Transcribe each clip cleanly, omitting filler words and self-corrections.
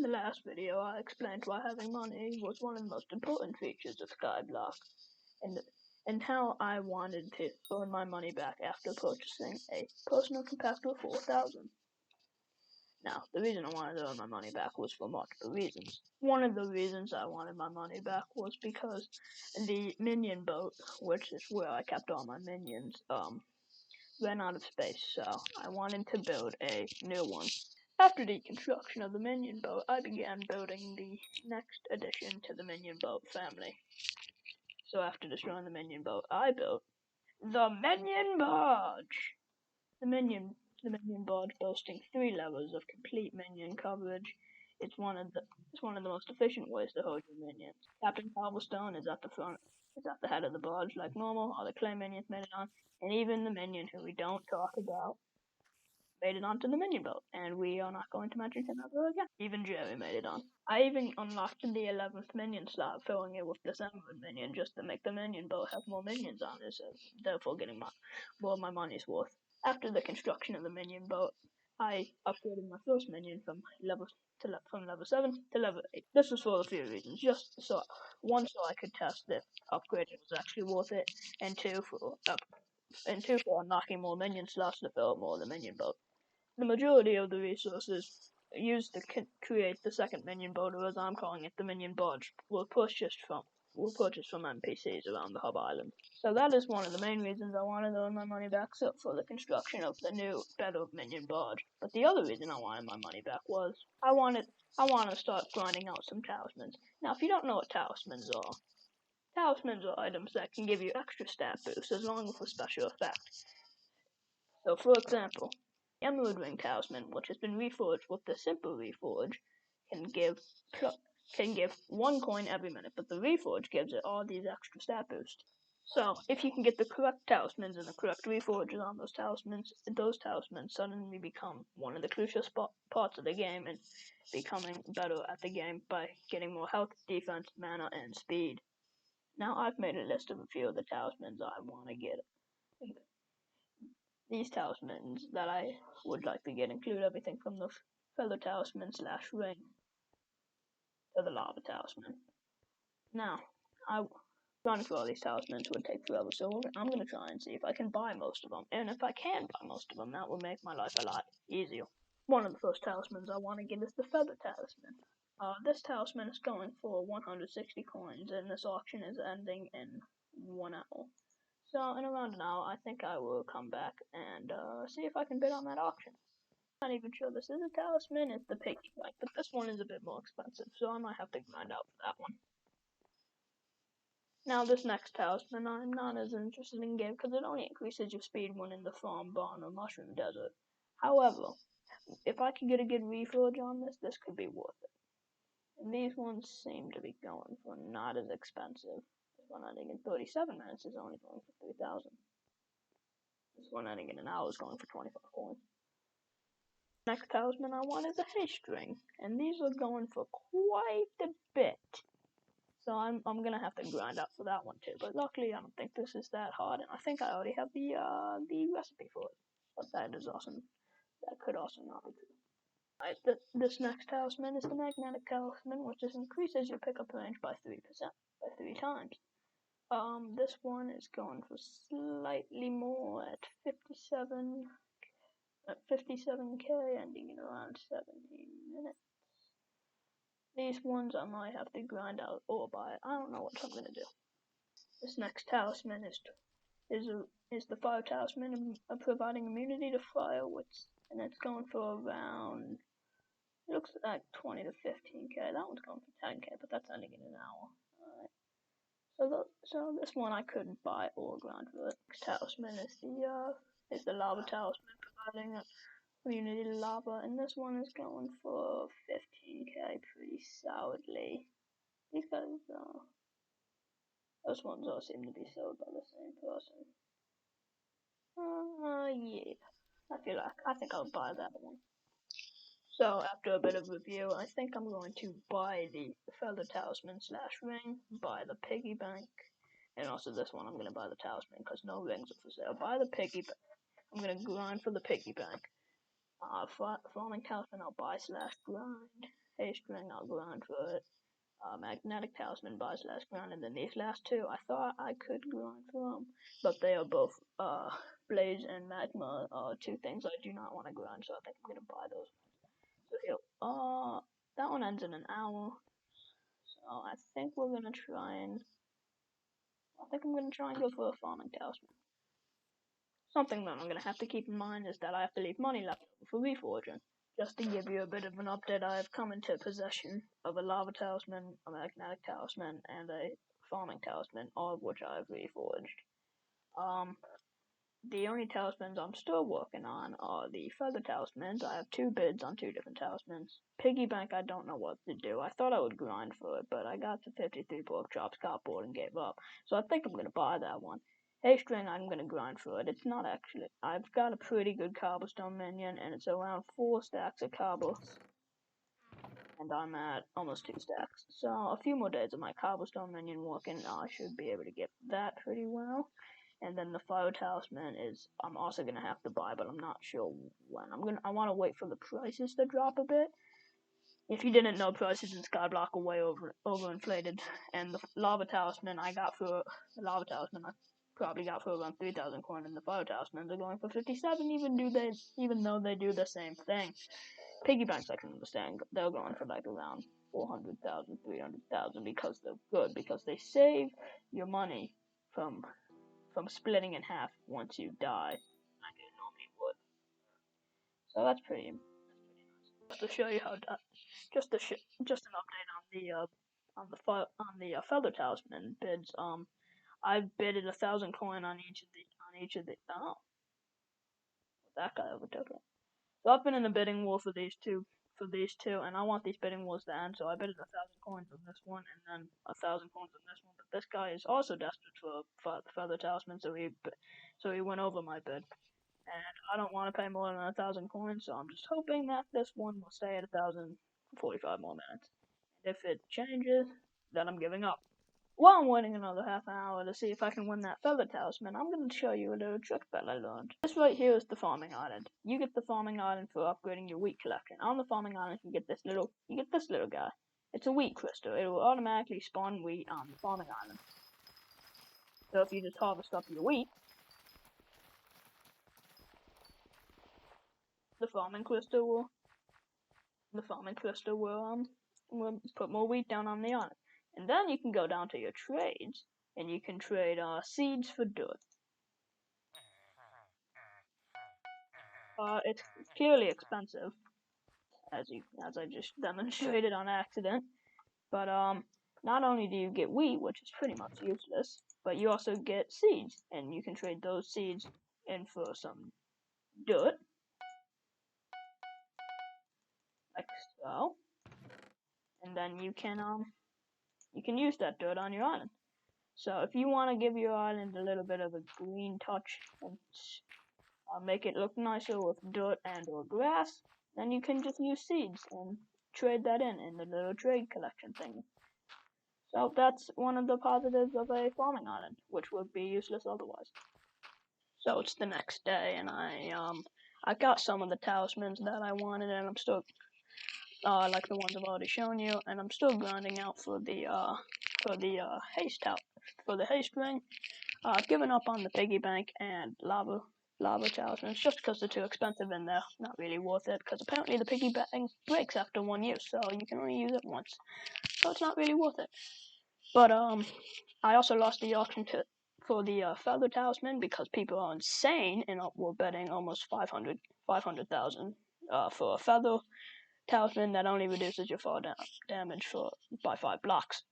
the last video, I explained why having money was one of the most important features of Skyblock, and how I wanted to earn my money back after purchasing a personal compactor 4000. Now, the reason I wanted to earn my money back was for multiple reasons. One of the reasons I wanted my money back was because the minion boat, which is where I kept all my minions, ran out of space, so I wanted to build a new one. After the construction of the minion boat, I began building the next addition to the minion boat family. So after destroying the minion boat, I built the Minion Barge. The Minion Barge, boasting 3 levels of complete minion coverage. It's one of the most efficient ways to hold your minions. Captain Cobblestone is at the front, is at the head of the barge like normal. All the clay minions made it on, and even the minion who we don't talk about made it onto the minion boat, and we are not going to mention him ever again. Even Jerry made it on. I even unlocked the 11th minion slot, filling it with this emerald minion just to make the minion boat have more minions on it, so therefore getting more of my money's worth. After the construction of the minion boat, I upgraded my first minion from level 7 to level 8. This was for a few reasons. Just so I could test if upgrading was actually worth it, and two for unlocking more minion slots to fill up more of the minion boat. The majority of the resources used to create the second minion boat, or as I'm calling it, the Minion Barge, were purchased from NPCs around the hub island. So that is one of the main reasons I wanted to earn my money back, so for the construction of the new, better Minion Barge. But the other reason I wanted my money back was I wanted to start grinding out some talismans. Now, if you don't know what talismans are items that can give you extra stat boosts as long as a special effect. So, for example, the Emerald Ring Talisman, which has been reforged with the Simple Reforge, can give 1 coin every minute, but the Reforge gives it all these extra stat boosts. So, if you can get the correct talismans and the correct reforges on those talismans suddenly become one of the crucial parts of the game, and becoming better at the game by getting more health, defense, mana, and speed. Now, I've made a list of a few of the talismans I want to get. These talismans that I would like to get include everything from the Feather Talisman / Ring to the Lava Talisman. Now, running through all these talismans would take forever, so I'm going to try and see if I can buy most of them. And if I can buy most of them, that will make my life a lot easier. One of the first talismans I want to get is the Feather Talisman. This talisman is going for 160 coins, and this auction is ending in 1 hour. So, in around an hour, I think I will come back and see if I can bid on that auction. I'm not even sure this is a talisman, it's the piggy bank, but this one is a bit more expensive, so I might have to grind out for that one. Now, this next talisman I'm not as interested in getting because it only increases your speed when in the farm, barn, or mushroom desert. However, if I can get a good reforge on this could be worth it. And these ones seem to be going for not as expensive. This one ending in 37 minutes is only going for 3,000. This one ending in an hour is going for 25 coins. Next talisman I want is a haste ring, and these are going for quite a bit. So I'm gonna have to grind up for that one too. But luckily I don't think this is that hard, and I think I already have the recipe for it. But that is awesome. That could also not be true. This next talisman is the Magnetic Talisman, which increases your pickup range by 3%, by 3 times. This one is going for slightly more at 57k, ending in around 17 minutes. These ones I might have to grind out or buy. I don't know what I'm gonna do. This next talisman is the Fire Talisman, providing immunity to fire, and it's going for around, it looks like 20 to 15k. That one's going for 10k, but that's ending in an hour. Alright. So this one I couldn't buy or grind for. The next talisman is the Lava Talisman, providing immunity to lava, and this one is going for 15k pretty solidly. These guys, those ones all seem to be sold by the same person. Yeah. I think I'll buy that one. So, after a bit of review, I think I'm going to buy the Feather Talisman / Ring, buy the Piggy Bank, and also this one I'm going to buy the Talisman because no rings are for sale. Buy the Piggy Bank. I'm going to grind for the Piggy Bank. Farming Talisman I'll buy / grind, haste ring, I'll grind for it. Magnetic Talisman buys less ground, and then these last two, I thought I could grind for them, but they are both Blaze and Magma, two things I do not want to grind, so I think I'm gonna buy those. So here, that one ends in an hour, so I think I'm gonna try and go for a farming talisman. Something that I'm gonna have to keep in mind is that I have to leave money left for reforging. Just to give you a bit of an update, I have come into possession of a lava talisman, a magnetic talisman, and a farming talisman, all of which I have reforged. The only talismans I'm still working on are the feather talismans. I have 2 bids on 2 different talismans. Piggy bank, I don't know what to do. I thought I would grind for it, but I got to 53 pork chops cardboard and gave up. So I think I'm gonna buy that one. Haste ring, I'm gonna grind for it. It's not actually. I've got a pretty good cobblestone minion, and it's around 4 stacks of cobble. And I'm at almost 2 stacks. So a few more days of my cobblestone minion working, I should be able to get that pretty well. And then the fire talisman is I'm also gonna have to buy, but I'm not sure when. I want to wait for the prices to drop a bit. If you didn't know, prices in Skyblock are way overinflated. And the lava talisman I probably got for around 3,000 coin, and the fire talismans are going for 57, even though they do the same thing. Piggy banks I can understand, they're going for like around 400,000, 300,000 because they're good, because they save your money from splitting in half once you die, like it normally would. So that's pretty nice. Just to show you how, just an update on the feather talisman bids. I've bidded 1,000 coin on each of the. Oh, that guy overtook it. So I've been in a bidding war for these two, and I want these bidding wars to end. So I bidded 1,000 coins on this one, and then 1,000 coins on this one. But this guy is also desperate for feather talisman, so he went over my bid, and I don't want to pay more than 1,000 coins. So I'm just hoping that this one will stay at 1,000 for 45 more minutes. And if it changes, then I'm giving up. While I'm waiting another half an hour to see if I can win that feather talisman, I'm going to show you a little trick that I learned. This right here is the farming island. You get the farming island for upgrading your wheat collection. On the farming island, you get this little guy. It's a wheat crystal. It will automatically spawn wheat on the farming island. So if you just harvest up your wheat, the farming crystal will put more wheat down on the island. And then you can go down to your trades, and you can trade seeds for dirt. It's purely expensive, as I just demonstrated on accident. But not only do you get wheat, which is pretty much useless, but you also get seeds, and you can trade those seeds in for some dirt, like so. And then you can use that dirt on your island. So if you want to give your island a little bit of a green touch and make it look nicer with dirt and or grass, then you can just use seeds and trade that in the little trade collection thing. So that's one of the positives of a farming island, which would be useless otherwise. So it's the next day, and I got some of the talismans that I wanted, and I'm still like the ones I've already shown you, and I'm still grinding out for the haste ring. I've given up on the piggy bank and lava talismans just because they're too expensive and they're not really worth it, because apparently the piggy bank breaks after 1 use, so you can only use it once, so it's not really worth it. But I also lost the auction for the feather talisman because people are insane and were betting almost 500,000 for a feather talisman that only reduces your fall damage by 5 blocks.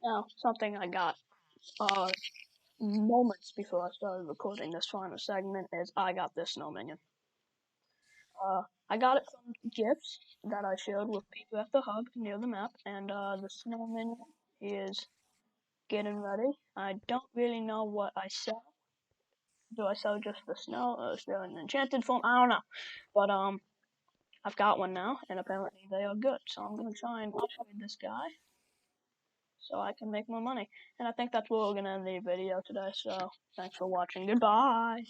Now, something I got moments before I started recording this final segment is I got this snow minion. I got it from GIFs that I showed with people at the hub near the map, and the snow minion is getting ready. I don't really know what I sell. Do I sell just the snow, or is there an enchanted form? I don't know. But I've got one now, and apparently they are good. So I'm gonna try and upgrade this guy so I can make more money. And I think that's where we're gonna end the video today. So thanks for watching. Goodbye.